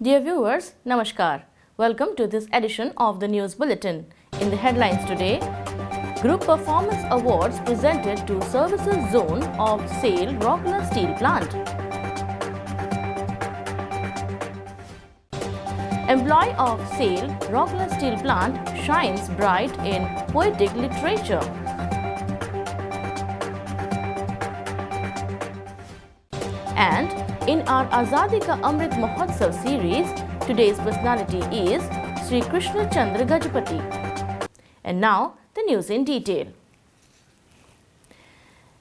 Dear viewers, Namaskar. Welcome to this edition of the News Bulletin. In the headlines today, Group Performance Awards presented to Services Zone of SAIL Rourkela Steel Plant. Employee of SAIL Rourkela Steel Plant shines bright in poetic literature. And in our Azadi Ka Amrit Mahotsav series, today's personality is Sri Krishna Chandra Gajapati. And now, the news in detail.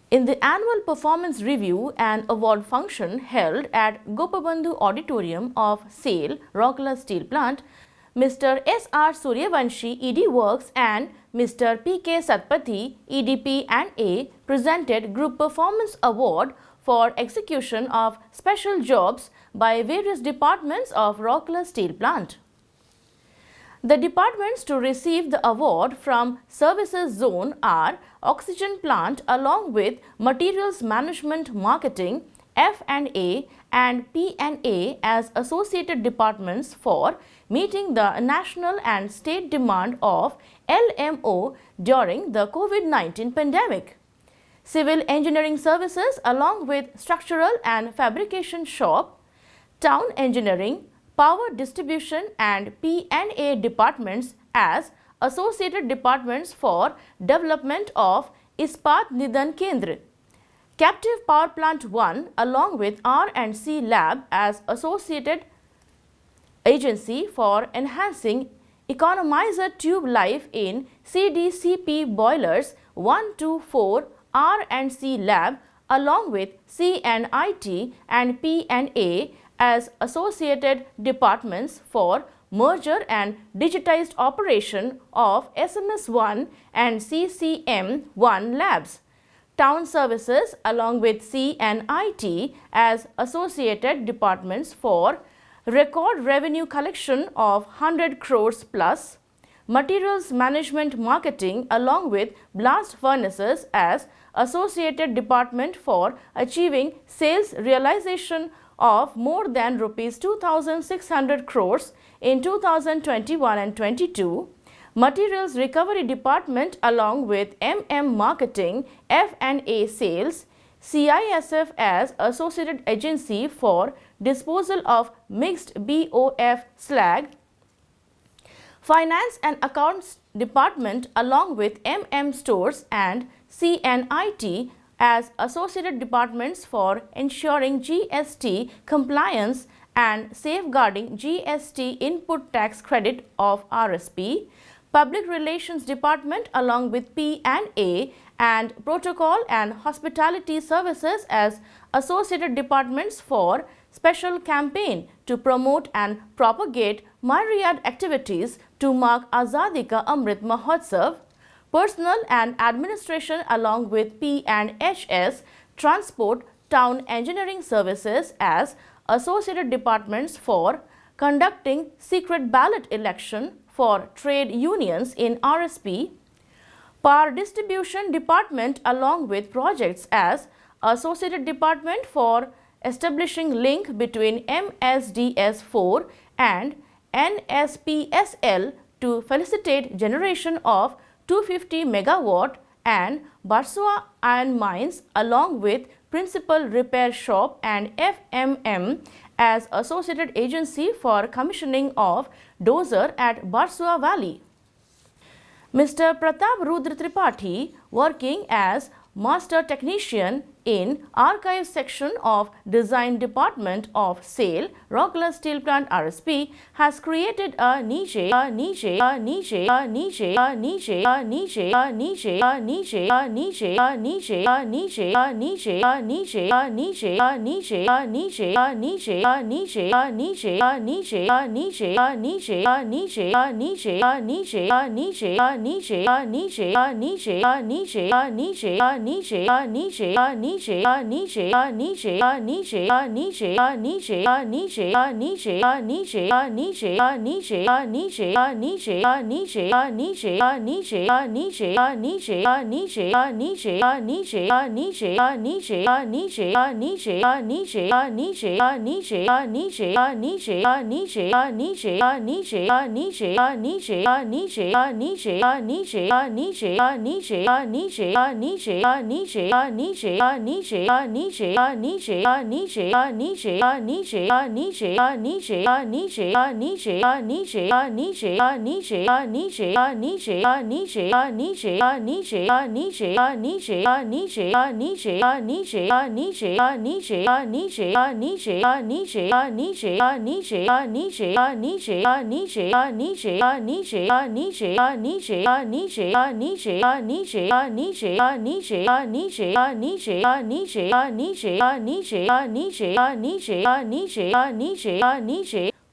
In the annual performance review and award function held at Gopabandhu Auditorium of SAIL Rourkela Steel Plant, Mr. S.R. Suryavanshi, ED Works, and Mr. P.K. Satpathy, EDP and A, presented Group Performance Award for execution of special jobs by various departments of Rourkela Steel Plant. The departments to receive the award from Services Zone are Oxygen Plant along with Materials Management Marketing, F&A and P&A as associated departments for meeting the national and state demand of LMO during the COVID-19 pandemic. Civil Engineering Services along with Structural and Fabrication Shop, Town Engineering, Power Distribution and P&A departments as associated departments for development of Ispat Nidan Kendra. Captive Power Plant 1 along with R&C Lab as associated agency for enhancing economizer tube life in CDCP boilers 1 to 4 R&C Lab along with CNIT and P&A as associated departments for merger and digitized operation of SMS1 and CCM1 labs. Town Services along with CNIT as associated departments for record revenue collection of 100 crores plus. Materials Management Marketing along with Blast Furnaces as associated department for achieving sales realization of more than rupees 2,600 crores in 2021 and 22. Materials Recovery Department along with MM Marketing, F&A Sales, CISF as associated agency for disposal of mixed BOF slag, Finance and Accounts Department along with MM Stores and CNIT as associated departments for ensuring GST compliance and safeguarding GST input tax credit of RSP, Public Relations Department along with P&A and Protocol and Hospitality Services as associated departments for special campaign to promote and propagate myriad activities to mark Azadi Ka Amrit Mahotsav, Personnel and Administration along with P&HS, Transport, Town Engineering Services as associated departments for conducting secret ballot election for trade unions in RSP, Power Distribution Department along with projects as associated department for establishing link between MSDS4 and NSPSL to facilitate generation of 250 megawatt and Barsua Iron Mines along with Principal Repair Shop and FMM as associated agency for commissioning of dozer at Barsua Valley. Mr. Pratap Rudra Tripathi, working as Master Technician in Archive Section of Design Department of SAIL Rourkela Steel Plant RSP, has created a niche niche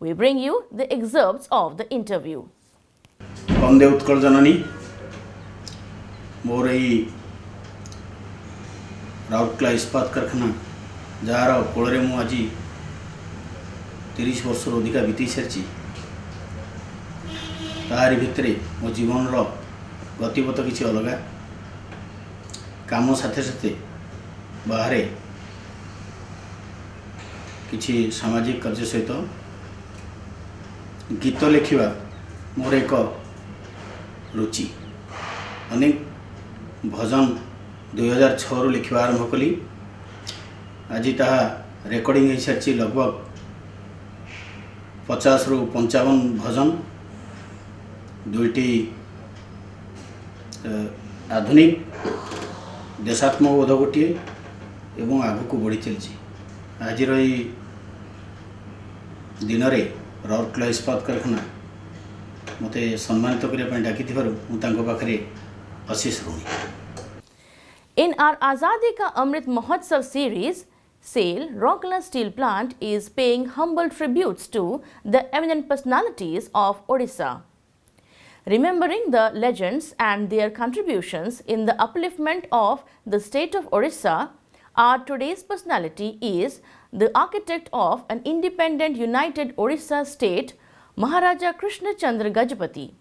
We bring you the excerpts of the interview. वंदे उत्कल जननी मोर यही राउरकेला इस्पात कारखाना jar कोल आज 30 वर्ष अधिका बीती सारी तारी भितर मो जीवन गतिपथ किसी अलग काम साथे साथे बाहर किसी सामाजिक कार्य सहित गीत लिखा मोर एक रुचि अनेक भजन 2006 लिखा आरंभ कली आज ताहा रेकर्डिंग हो सारी लगभग 50 रु 55 भजन दुईटी आधुनिक देशात्मबोध गोटे एवं आगक बढ़ी चलती आज दिन में राउरकेला इस्पात कारखाना मते सम्मानित करने डाकी पाखे अशेष ऋणी। In our Azadi Ka Amrit Mahotsav series, SAIL, Rourkela Steel Plant is paying humble tributes to the eminent personalities of Odisha. Remembering the legends and their contributions in the upliftment of the state of Odisha, our today's personality is the architect of an independent united Odisha state, Maharaja Krishna Chandra Gajapati.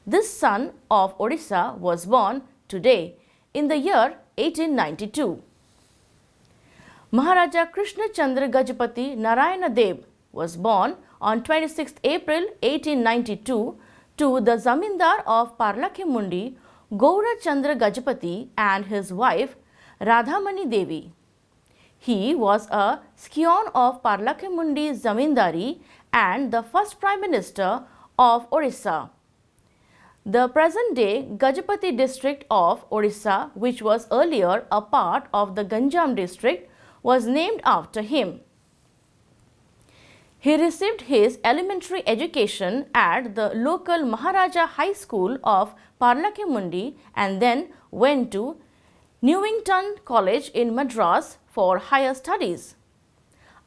This son of Odisha was born today in the year 1892. Maharaja Krishna Chandra Gajapati Narayana Dev was born on 26th April 1892 to the Zamindar of Parlakemundi, Gaura Chandra Gajapati, and his wife Radhamani Devi. He was a scion of Parlakemundi Zamindari and the first Prime Minister of Odisha. The present-day Gajapati district of Odisha, which was earlier a part of the Ganjam district, was named after him. He received his elementary education at the local Maharaja High School of Parlakemundi and then went to Newington College in Madras for higher studies.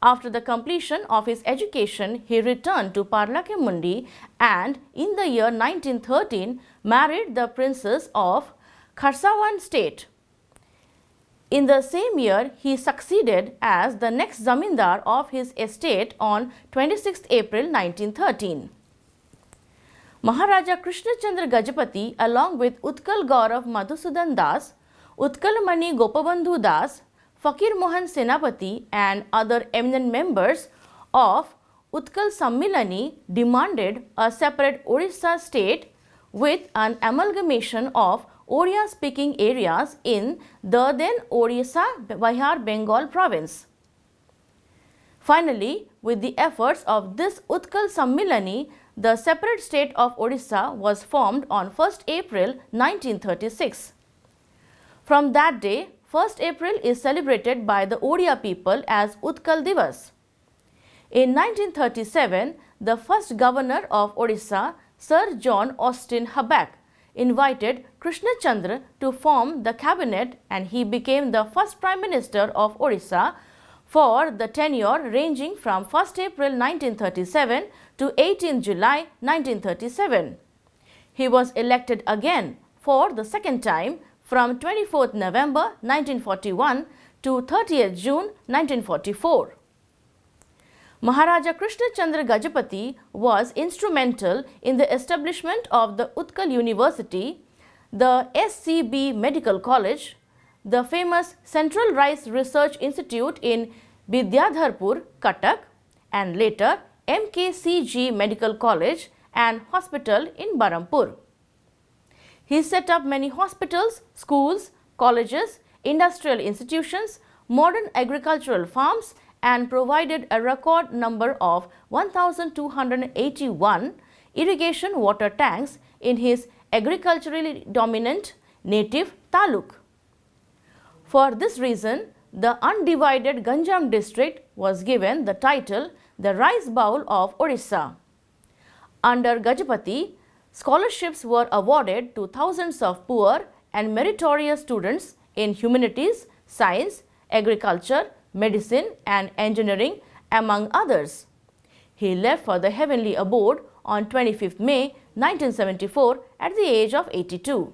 After the completion of his education, he returned to Parlakemundi and in the year 1913 married the princess of Kharsavan state. In the same year, he succeeded as the next Zamindar of his estate on 26th April 1913. Maharaja Krishna Chandra Gajapati, along with Utkal Gaurav Madhusudan Das, Utkal Mani Gopabandhu Das, Fakir Mohan Senapati and other eminent members of Utkal Sammilani demanded a separate Odisha state with an amalgamation of Odia-speaking areas in the then Odisha Bihar Bengal province. Finally, with the efforts of this Utkal Sammilani, the separate state of Odisha was formed on 1st April 1936. From that day, 1st April is celebrated by the Odia people as Utkal Divas. In 1937, the first governor of Odisha, Sir John Austin Habak, invited Krishna Chandra to form the cabinet and he became the first Prime Minister of Odisha for the tenure ranging from 1st April 1937 to 18 July 1937. He was elected again for the second time from 24th November 1941 to 30th June 1944. Maharaja Krishna Chandra Gajapati was instrumental in the establishment of the Utkal University, the SCB Medical College, the famous Central Rice Research Institute in Vidyadharpur, Cuttack, and later MKCG Medical College and Hospital in Barampur. He set up many hospitals, schools, colleges, industrial institutions, modern agricultural farms, and provided a record number of 1,281 irrigation water tanks in his agriculturally dominant native taluk. For this reason, the undivided Ganjam district was given the title the Rice Bowl of Odisha. Under Gajapati, scholarships were awarded to thousands of poor and meritorious students in humanities, science, agriculture, medicine and engineering, among others. He left for the heavenly abode on 25th May 1974 at the age of 82.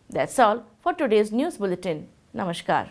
That's all for today's news bulletin. Namaskar.